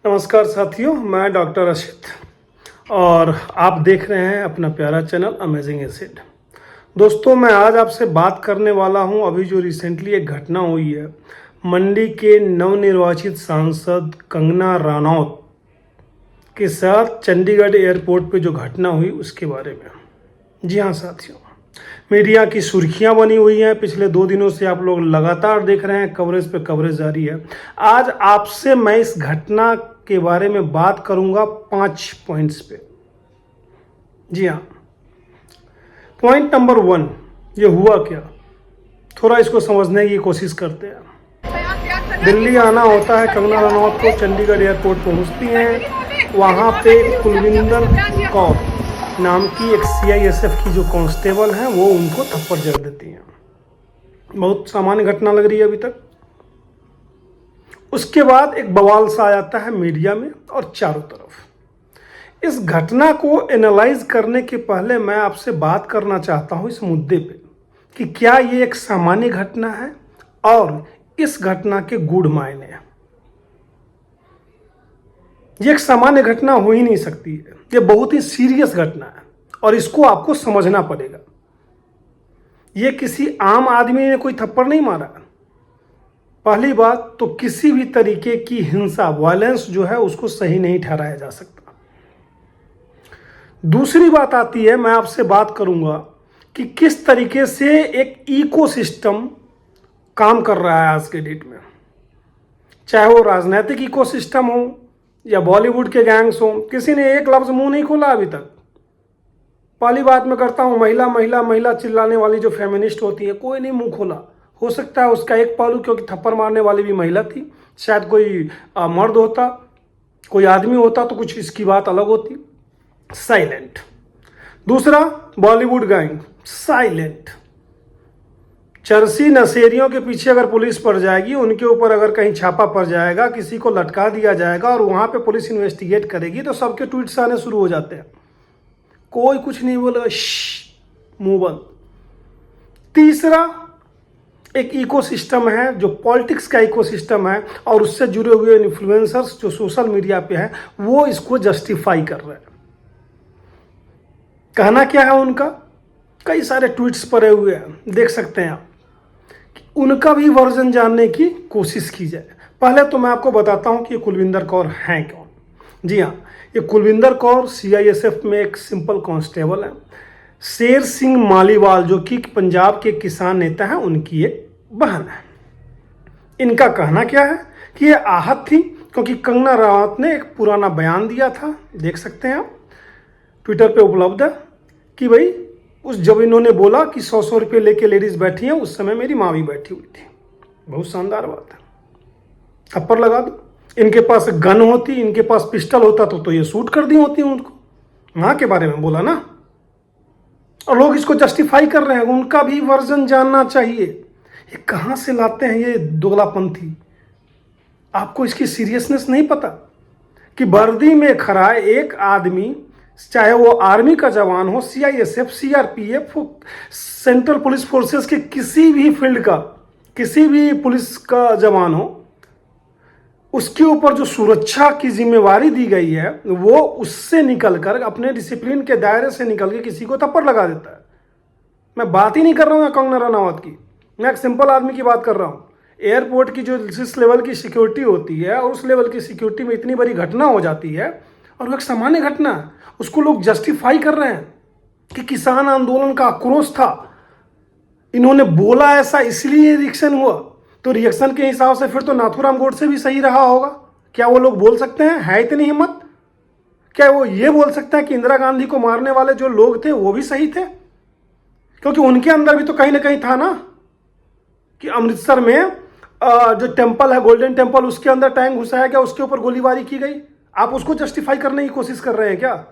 नमस्कार साथियों, मैं डॉक्टर अशित और आप देख रहे हैं अपना प्यारा चैनल अमेजिंग एसिड। दोस्तों, मैं आज आपसे बात करने वाला हूं अभी जो रिसेंटली एक घटना हुई है मंडी के नवनिर्वाचित सांसद कंगना रनौत के साथ चंडीगढ़ एयरपोर्ट पे जो घटना हुई उसके बारे में। जी हाँ साथियों, मीडिया की सुर्खियां बनी हुई हैं। पिछले 2 दिनों से आप लोग लगातार देख रहे हैं, कवरेज पे कवरेज जारी है। आज आपसे मैं इस घटना के बारे में बात करूंगा 5 पॉइंट्स पे। जी हाँ, पॉइंट नंबर 1, ये हुआ क्या, थोड़ा इसको समझने की कोशिश करते हैं। दिल्ली आना होता है कंगना रनौत को, चंडीगढ़ एयरपोर्ट पहुंचती हैं। वहां पे कुलविंदर कौर नाम की एक CISF की जो कांस्टेबल हैं वो उनको थप्पड़ जड़ देती हैं। बहुत सामान्य घटना लग रही है अभी तक। उसके बाद एक बवाल सा आ जाता है मीडिया में और चारों तरफ। इस घटना को एनालाइज करने के पहले मैं आपसे बात करना चाहता हूं इस मुद्दे पे कि क्या ये एक सामान्य घटना है और इस घटना के गूढ़ मायने हैं। ये एक सामान्य घटना हो ही नहीं सकती है, ये बहुत ही सीरियस घटना है और इसको आपको समझना पड़ेगा। ये किसी आम आदमी ने कोई थप्पड़ नहीं मारा। पहली बात तो किसी भी तरीके की हिंसा, वायलेंस जो है उसको सही नहीं ठहराया जा सकता। दूसरी बात आती है, मैं आपसे बात करूंगा कि किस तरीके से एक इकोसिस्टम काम कर रहा है आज के डेट में, चाहे वो राजनीतिक इकोसिस्टम हो या बॉलीवुड के गैंग्स हो। किसी ने एक लफ्ज मुंह नहीं खोला अभी तक। पहली बात मैं करता हूं, महिला महिला महिला चिल्लाने वाली जो फेमिनिस्ट होती है, कोई नहीं मुंह खोला। हो सकता है उसका एक पहलू, क्योंकि थप्पड़ मारने वाली भी महिला थी, शायद कोई मर्द होता, कोई आदमी होता तो कुछ इसकी बात अलग होती। साइलेंट। दूसरा, बॉलीवुड गैंग साइलेंट। चरसी नशेरियों के पीछे अगर पुलिस पड़ जाएगी, उनके ऊपर अगर कहीं छापा पड़ जाएगा, किसी को लटका दिया जाएगा और वहां पे पुलिस इन्वेस्टिगेट करेगी तो सबके ट्वीट्स आने शुरू हो जाते हैं। कोई कुछ नहीं बोलेगा, मुंह बंद। तीसरा, एक इकोसिस्टम है जो पॉलिटिक्स का इकोसिस्टम है और उससे जुड़े हुए इन्फ्लुएंसर्स जो सोशल मीडिया पे हैं वो इसको जस्टिफाई कर रहे हैं। कहना क्या है उनका, कई सारे ट्वीट्स पड़े हुए हैं, देख सकते हैं आप। उनका भी वर्जन जानने की कोशिश की जाए। पहले तो मैं आपको बताता हूं कि ये कुलविंदर कौर हैं कौन। जी हाँ, ये कुलविंदर कौर CISF में एक सिंपल कांस्टेबल है। शेर सिंह मालीवाल जो कि पंजाब के किसान नेता हैं, उनकी एक बहन है। इनका कहना क्या है कि ये आहत थी क्योंकि कंगना रनौत ने एक पुराना बयान दिया था, देख सकते हैं आप, ट्विटर पे उपलब्ध है, कि भाई जब इन्होंने बोला कि 100-100 रुपये लेके लेडीज बैठी हैं, उस समय मेरी माँ भी बैठी हुई थी। बहुत शानदार बात है, थप्पड़ लगा दो। इनके पास गन होती, इनके पास पिस्टल होता तो ये शूट कर दी होती उनको। माँ के बारे में बोला ना, और लोग इसको जस्टिफाई कर रहे हैं। उनका भी वर्जन जानना चाहिए। ये कहां से लाते हैं ये दोगलापंथी। आपको इसकी सीरियसनेस नहीं पता कि वर्दी में खड़ा एक आदमी, चाहे वो आर्मी का जवान हो, CISF, CRPF, central police forces के किसी भी फील्ड का किसी भी पुलिस का जवान हो, उसके ऊपर जो सुरक्षा की जिम्मेवारी दी गई है वो उससे निकलकर, अपने डिसिप्लिन के दायरे से निकल के किसी को थप्पड़ लगा देता है। मैं बात ही नहीं कर रहा हूं कंगना रनौत की, मैं एक सिंपल आदमी की बात कर रहा हूं। एयरपोर्ट की जो जिस लेवल की सिक्योरिटी होती है और उस लेवल की सिक्योरिटी में इतनी बड़ी घटना हो जाती है और वो एक सामान्य घटना है, उसको लोग जस्टिफाई कर रहे हैं कि किसान आंदोलन का आक्रोश था, इन्होंने बोला ऐसा इसलिए रिएक्शन हुआ। तो रिएक्शन के हिसाब से फिर तो नाथूराम गोडसे भी सही रहा होगा। क्या वो लोग बोल सकते हैं? है इतनी हिम्मत? क्या वो ये बोल सकते हैं कि इंदिरा गांधी को मारने वाले जो लोग थे वो भी सही थे? क्योंकि उनके अंदर भी तो कहीं ना कहीं था ना कि अमृतसर में जो टेंपल है, गोल्डन टेंपल, उसके अंदर टैंक घुसाया गया, उसके ऊपर गोलीबारी की गई। आप उसको जस्टिफाई करने की कोशिश कर रहे हैं क्या?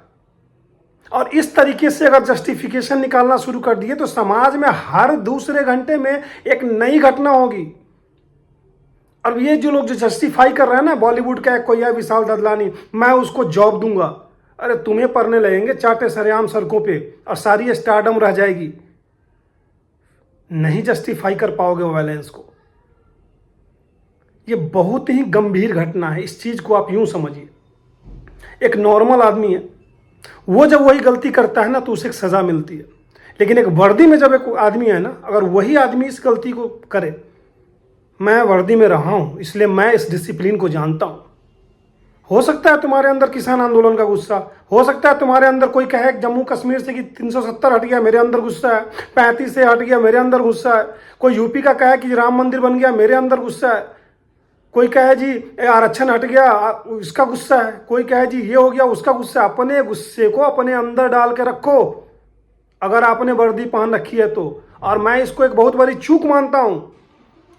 और इस तरीके से अगर जस्टिफिकेशन निकालना शुरू कर दिए तो समाज में हर दूसरे घंटे में एक नई घटना होगी। और ये जो लोग जो जस्टिफाई कर रहे हैं ना, बॉलीवुड का कोई है विशाल ददलानी, मैं उसको जॉब दूंगा, अरे तुम्हें पढ़ने लगेंगे चाटे सरेआम सड़कों पे और सारी स्टारडम रह जाएगी। नहीं जस्टिफाई कर पाओगे वायलेंस को। ये बहुत ही गंभीर घटना है। इस चीज़ को आप यूं समझिए, एक नॉर्मल आदमी है, वो जब वही गलती करता है ना तो उसे एक सज़ा मिलती है। लेकिन एक वर्दी में जब एक आदमी है ना, अगर वही आदमी इस गलती को करे, मैं वर्दी में रहा हूँ इसलिए मैं इस डिसिप्लिन को जानता हूँ। हो सकता है तुम्हारे अंदर किसान आंदोलन का गुस्सा, हो सकता है तुम्हारे अंदर कोई कहे जम्मू कश्मीर से कि 370 हट गया, मेरे अंदर गुस्सा है, 35 से हट गया, मेरे अंदर गुस्सा है, कोई यूपी का कहे कि राम मंदिर बन गया, मेरे अंदर गुस्सा है, कोई कहे जी आरक्षण हट गया, उसका गुस्सा है, कोई कहे जी ये हो गया, उसका गुस्सा है। अपने गुस्से को अपने अंदर डाल के रखो अगर आपने वर्दी पहन रखी है तो। और मैं इसको एक बहुत बड़ी चूक मानता हूँ,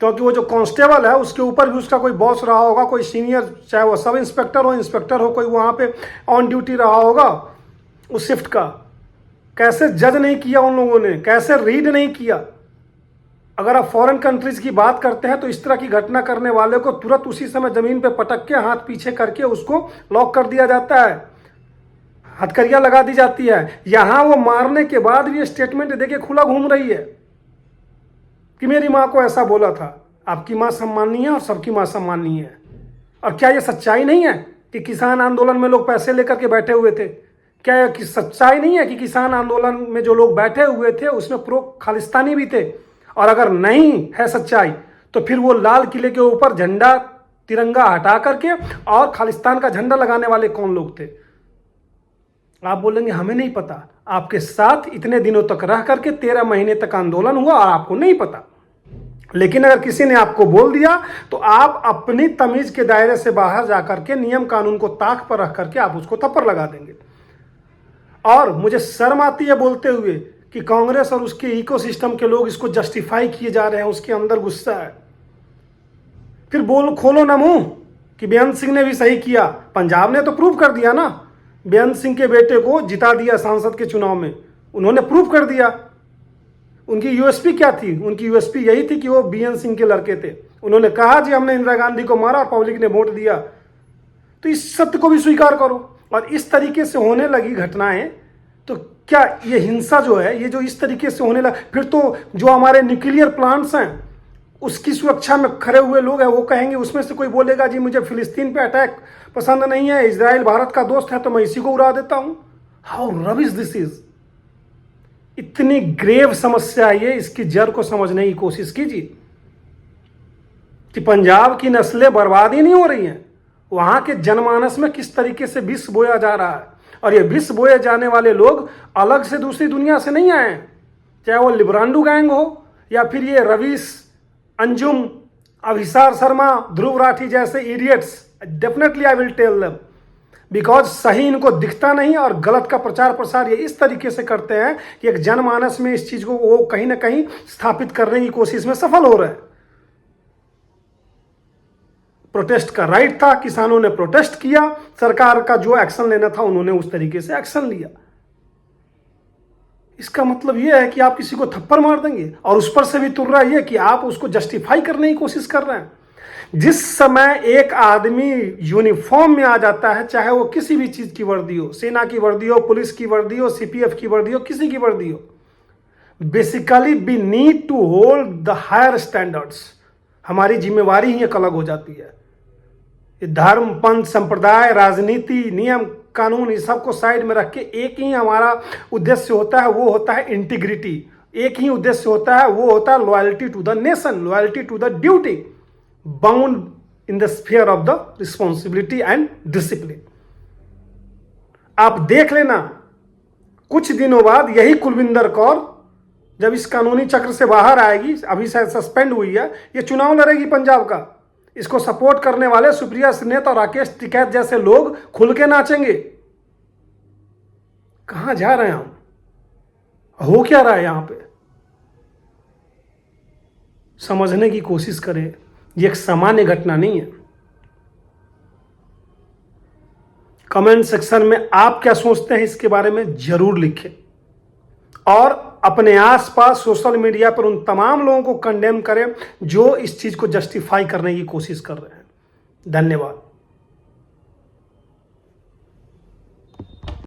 क्योंकि वो जो कांस्टेबल है उसके ऊपर भी उसका कोई बॉस रहा होगा, कोई सीनियर, चाहे वो सब इंस्पेक्टर हो, इंस्पेक्टर हो, कोई वहाँ पे ऑन ड्यूटी रहा होगा उस शिफ्ट का। कैसे जज नहीं किया उन लोगों ने, कैसे रीड नहीं किया। अगर आप फॉरेन कंट्रीज की बात करते हैं तो इस तरह की घटना करने वाले को तुरंत उसी समय जमीन पे पटक के हाथ पीछे करके उसको लॉक कर दिया जाता है, हथकड़ियाँ लगा दी जाती है। यहाँ वो मारने के बाद भी स्टेटमेंट देके खुला घूम रही है कि मेरी माँ को ऐसा बोला था। आपकी माँ सम्माननीय है और सबकी माँ सम्माननीय है। और क्या ये सच्चाई नहीं है कि किसान आंदोलन में लोग पैसे लेकर के बैठे हुए थे? क्या ये सच्चाई नहीं है कि किसान आंदोलन में जो लोग बैठे हुए थे उसमें प्रो खालिस्तानी भी थे? और अगर नहीं है सच्चाई तो फिर वो लाल किले के ऊपर झंडा तिरंगा हटा करके और खालिस्तान का झंडा लगाने वाले कौन लोग थे? आप बोलेंगे हमें नहीं पता। आपके साथ इतने दिनों तक रह करके 13 महीने तक आंदोलन हुआ और आपको नहीं पता। लेकिन अगर किसी ने आपको बोल दिया तो आप अपनी तमीज के दायरे से बाहर जाकर के नियम कानून को ताक पर रख करके आप उसको थप्पड़ लगा देंगे। और मुझे शर्म आती है बोलते हुए कि कांग्रेस और उसके इकोसिस्टम के लोग इसको जस्टिफाई किए जा रहे हैं, उसके अंदर गुस्सा है। फिर बोल खोलो ना मुंह कि बेअंत सिंह ने भी सही किया। पंजाब ने तो प्रूव कर दिया ना, बेअंत सिंह के बेटे को जिता दिया सांसद के चुनाव में, उन्होंने प्रूव कर दिया। उनकी यूएसपी क्या थी? उनकी यूएसपी यही थी कि वो बीएन सिंह के लड़के थे। उन्होंने कहा जी हमने इंदिरा गांधी को मारा और पब्लिक ने वोट दिया। तो इस सत्य को भी स्वीकार करो। और इस तरीके से होने लगी घटनाएं, तो क्या ये हिंसा जो है, ये जो इस तरीके से होने लगा, फिर तो जो हमारे न्यूक्लियर प्लांट्स हैं उसकी सुरक्षा में खड़े हुए लोग हैं वो कहेंगे, उसमें से कोई बोलेगा जी मुझे फिलिस्तीन पे अटैक पसंद नहीं है, इजराइल भारत का दोस्त है तो मैं इसी को उड़ा देता हूं। How rubbish this is. इतनी ग्रेव समस्या ये, इसकी जड़ को समझने की कोशिश कीजिए कि पंजाब की नस्लें बर्बाद ही नहीं हो रही हैं, वहां के जनमानस में किस तरीके से विष बोया जा रहा है। और ये विष बोए जाने वाले लोग अलग से दूसरी दुनिया से नहीं आए हैं, चाहे वो लिब्रांडू गैंग हो या फिर ये रवीश, अंजुम, अभिसार शर्मा, ध्रुव राठी जैसे idiots. Definitely I will tell them, because सही इनको दिखता नहीं और गलत का प्रचार प्रसार ये इस तरीके से करते हैं कि एक जनमानस में इस चीज को वो कहीं ना कहीं स्थापित करने की कोशिश में सफल हो रहे हैं। प्रोटेस्ट का राइट था, किसानों ने प्रोटेस्ट किया, सरकार का जो एक्शन लेना था उन्होंने उस तरीके से एक्शन लिया। इसका मतलब यह है कि आप किसी को थप्पड़ मार देंगे और उस पर से भी तुर्रा यह कि आप उसको जस्टिफाई करने की कोशिश कर रहे हैं। जिस समय एक आदमी यूनिफॉर्म में आ जाता है, चाहे वो किसी भी चीज की वर्दी हो, सेना की वर्दी हो, पुलिस की वर्दी हो, सीपीएफ की वर्दी हो, किसी की वर्दी हो, basically we need to hold the higher standards. हमारी जिम्मेवारी ही एक अलग हो जाती है। धर्म, पंथ, संप्रदाय, राजनीति, नियम कानून, इस सब को साइड में रख के एक ही हमारा उद्देश्य होता है, वो होता है इंटीग्रिटी। एक ही उद्देश्य होता है, वो होता है loyalty to the nation, loyalty to the duty, bound in the sphere of the responsibility and discipline. आप देख लेना कुछ दिनों बाद यही कुलविंदर कौर जब इस कानूनी चक्र से बाहर आएगी, अभी शायद सस्पेंड हुई है, ये चुनाव लड़ेगी पंजाब का। इसको सपोर्ट करने वाले सुप्रिया सिन्नेत और राकेश टिकैत जैसे लोग खुल के नाचेंगे। कहां जा रहे हैं हम? हो क्या रहा है यहां पे? समझने की कोशिश करें, ये एक सामान्य घटना नहीं है। कमेंट सेक्शन में आप क्या सोचते हैं इसके बारे में जरूर लिखें और अपने आसपास सोशल मीडिया पर उन तमाम लोगों को कंडेम करें जो इस चीज को जस्टिफाई करने की कोशिश कर रहे हैं। धन्यवाद।